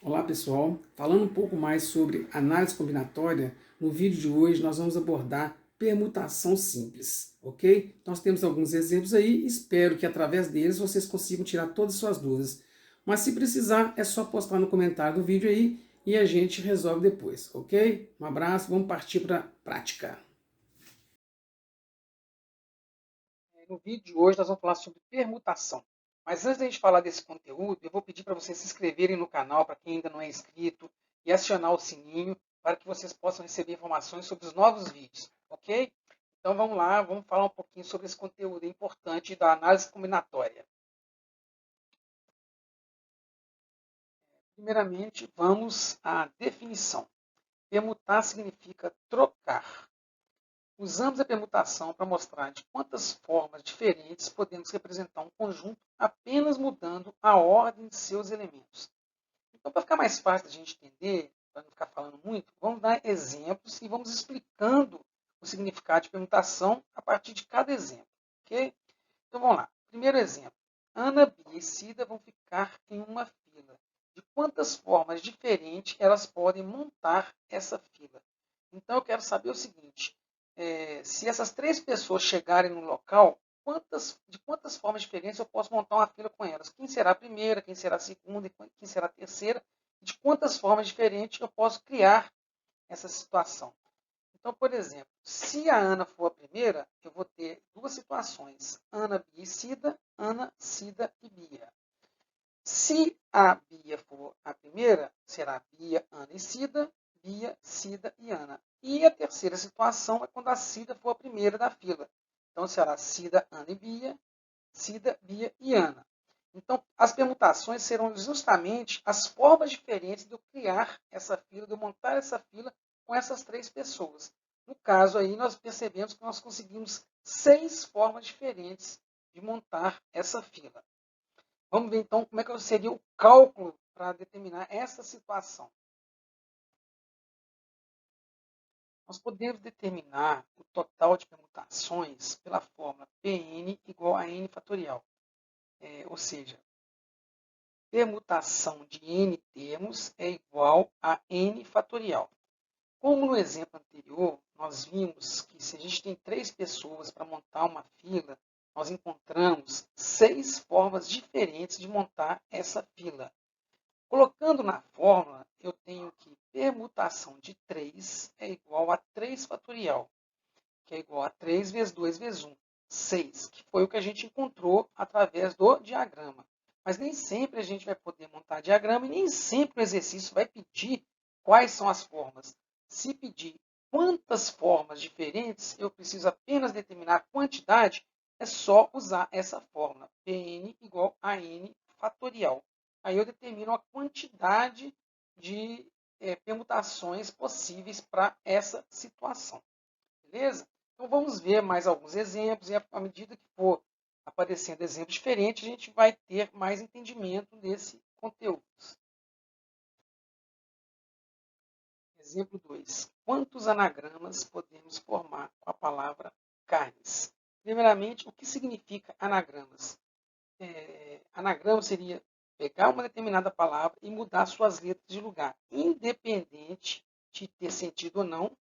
Olá pessoal, falando um pouco mais sobre análise combinatória, no vídeo de hoje nós vamos abordar permutação simples, ok? Nós temos alguns exemplos aí, espero que através deles vocês consigam tirar todas as suas dúvidas. Mas se precisar, é só postar no comentário do vídeo aí e a gente resolve depois, ok? Um abraço, vamos partir para a prática. No vídeo de hoje nós vamos falar sobre permutação. Mas antes de a gente falar desse conteúdo, eu vou pedir para vocês se inscreverem no canal, para quem ainda não é inscrito, e acionar o sininho para que vocês possam receber informações sobre os novos vídeos, ok? Então vamos lá, vamos falar um pouquinho sobre esse conteúdo importante da análise combinatória. Primeiramente, vamos à definição. Permutar significa trocar. Usamos a permutação para mostrar de quantas formas diferentes podemos representar um conjunto apenas mudando a ordem de seus elementos. Então, para ficar mais fácil da gente entender, para não ficar falando muito, vamos dar exemplos e vamos explicando o significado de permutação a partir de cada exemplo. Ok? Então, vamos lá. Primeiro exemplo. Ana, Bia e Cida vão ficar em uma fila. De quantas formas diferentes elas podem montar essa fila? Então, eu quero saber o seguinte. Se essas três pessoas chegarem no local, de quantas formas diferentes eu posso montar uma fila com elas? Quem será a primeira, quem será a segunda e quem será a terceira? De quantas formas diferentes eu posso criar essa situação? Então, por exemplo, se a Ana for a primeira, eu vou ter duas situações. Ana, Bia e Cida, Ana, Cida e Bia. Se a Bia for a primeira, será Bia, Ana e Cida, Bia, Cida e Ana. E a terceira situação é quando a Cida for a primeira da fila. Então será Cida, Ana e Bia, Cida, Bia e Ana. Então, as permutações serão justamente as formas diferentes de eu criar essa fila, de eu montar essa fila com essas três pessoas. No caso aí, nós percebemos que nós conseguimos 6 formas diferentes de montar essa fila. Vamos ver então como é que seria o cálculo para determinar essa situação. Nós podemos determinar o total de permutações pela fórmula Pn igual a n fatorial. Ou seja, permutação de n termos é igual a n fatorial. Como no exemplo anterior, nós vimos que se a gente tem 3 pessoas para montar uma fila, nós encontramos 6 formas diferentes de montar essa fila. Colocando na fórmula, eu tenho que permutação de 3 é igual a 3 fatorial, que é igual a 3 vezes 2 vezes 1, 6, que foi o que a gente encontrou através do diagrama. Mas nem sempre a gente vai poder montar diagrama e nem sempre o exercício vai pedir quais são as formas. Se pedir quantas formas diferentes, eu preciso apenas determinar a quantidade, é só usar essa fórmula, Pn igual a n fatorial. Aí eu determino a quantidade de permutações possíveis para essa situação. Beleza? Então vamos ver mais alguns exemplos e à medida que for aparecendo exemplos diferentes, a gente vai ter mais entendimento desse conteúdo. Exemplo 2. Quantos anagramas podemos formar com a palavra carnes? Primeiramente, o que significa anagramas? Anagrama seria pegar uma determinada palavra e mudar suas letras de lugar, independente de ter sentido ou não.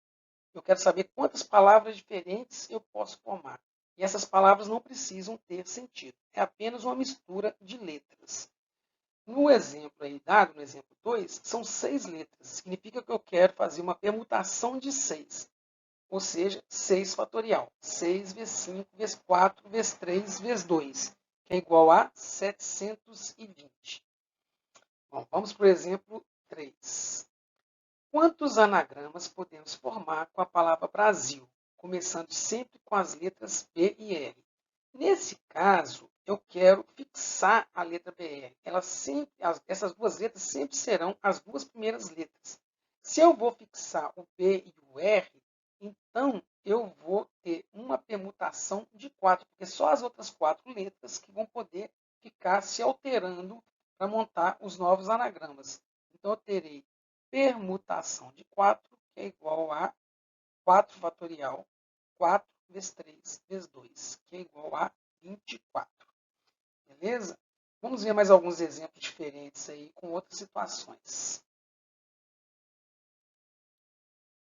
Eu quero saber quantas palavras diferentes eu posso formar. E essas palavras não precisam ter sentido. É apenas uma mistura de letras. No exemplo aí dado, no exemplo 2, são 6 letras. Significa que eu quero fazer uma permutação de 6. Ou seja, 6 fatorial. 6 vezes 5 vezes 4 vezes 3 vezes 2, que é igual a 720. Bom, vamos para o exemplo 3. Quantos anagramas podemos formar com a palavra Brasil, começando sempre com as letras B e R? Nesse caso, eu quero fixar a letra BR. Essas duas letras sempre serão as duas primeiras letras. Se eu vou fixar o B e o R, então eu vou ter uma permutação de 4, porque só as outras 4 letras que vão poder ficar se alterando para montar os novos anagramas. Então eu terei permutação de 4, que é igual a 4 fatorial, 4 vezes 3 vezes 2, que é igual a 24. Beleza? Vamos ver mais alguns exemplos diferentes aí com outras situações.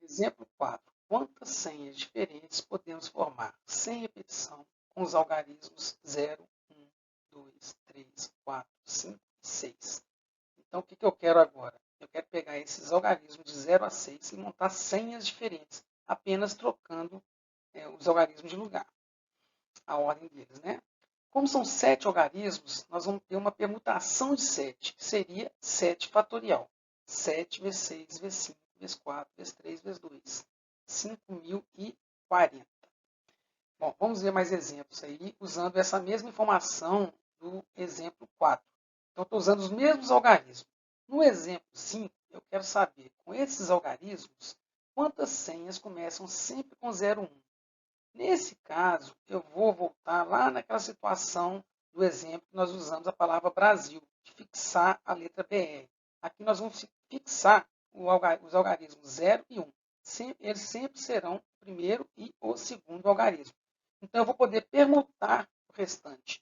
Exemplo 4. Quantas senhas diferentes podemos formar sem repetição com os algarismos 0, 1, 2, 3, 4, 5 e 6? Então, o que eu quero agora? Eu quero pegar esses algarismos de 0 a 6 e montar senhas diferentes, apenas trocando os algarismos de lugar, a ordem deles, né? Como são 7 algarismos, nós vamos ter uma permutação de 7, que seria 7 fatorial. 7 vezes 6 vezes 5 vezes 4 vezes 3 vezes 2. 5.040. Bom, vamos ver mais exemplos aí, usando essa mesma informação do exemplo 4. Então, estou usando os mesmos algarismos. No exemplo 5, eu quero saber, com esses algarismos, quantas senhas começam sempre com 0, 1. Nesse caso, eu vou voltar lá naquela situação do exemplo que nós usamos a palavra Brasil, de fixar a letra BR. Aqui nós vamos fixar os algarismos 0 e 1. Eles sempre serão o primeiro e o segundo algarismo. Então, eu vou poder permutar o restante.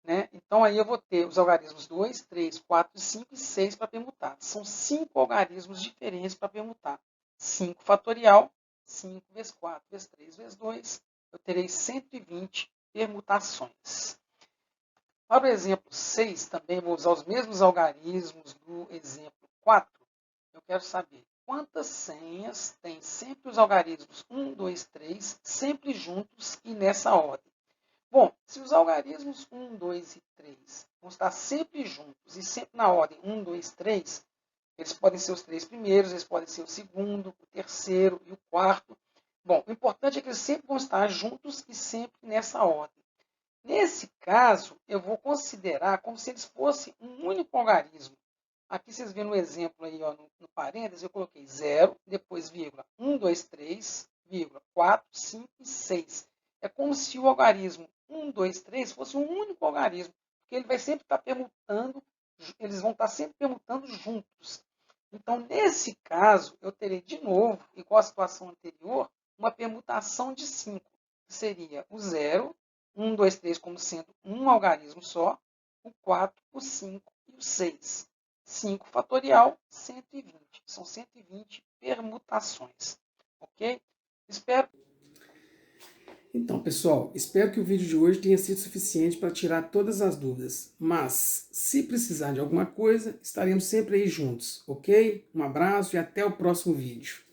Né? Então, aí eu vou ter os algarismos 2, 3, 4, 5 e 6 para permutar. São 5 algarismos diferentes para permutar. 5 fatorial, 5 vezes 4 vezes 3 vezes 2, eu terei 120 permutações. Para o exemplo 6, também vou usar os mesmos algarismos do exemplo 4. Eu quero saber quantas senhas tem sempre os algarismos 1, 2, 3, sempre juntos e nessa ordem. Bom, se os algarismos 1, 2 e 3 vão estar sempre juntos e sempre na ordem 1, 2, 3, eles podem ser os 3 primeiros, eles podem ser o segundo, o terceiro e o quarto. Bom, o importante é que eles sempre vão estar juntos e sempre nessa ordem. Nesse caso, eu vou considerar como se eles fossem um único algarismo. Aqui vocês viram no exemplo aí, ó, no parênteses, eu coloquei 0, depois vírgula, 1, 2, 3, vírgula, 4, 5 e 6. É como se o algarismo 1, 2, 3 fosse um único algarismo, porque ele vai sempre estar permutando, eles vão estar sempre permutando juntos. Então, nesse caso, eu terei de novo, igual à situação anterior, uma permutação de 5, que seria o 0, 1, 2, 3 como sendo um algarismo só, o 4, o 5 e o 6. 5 fatorial, 120. São 120 permutações. Ok? Espero. Então, pessoal, espero que o vídeo de hoje tenha sido suficiente para tirar todas as dúvidas. Mas, se precisar de alguma coisa, estaremos sempre aí juntos, ok? Um abraço e até o próximo vídeo.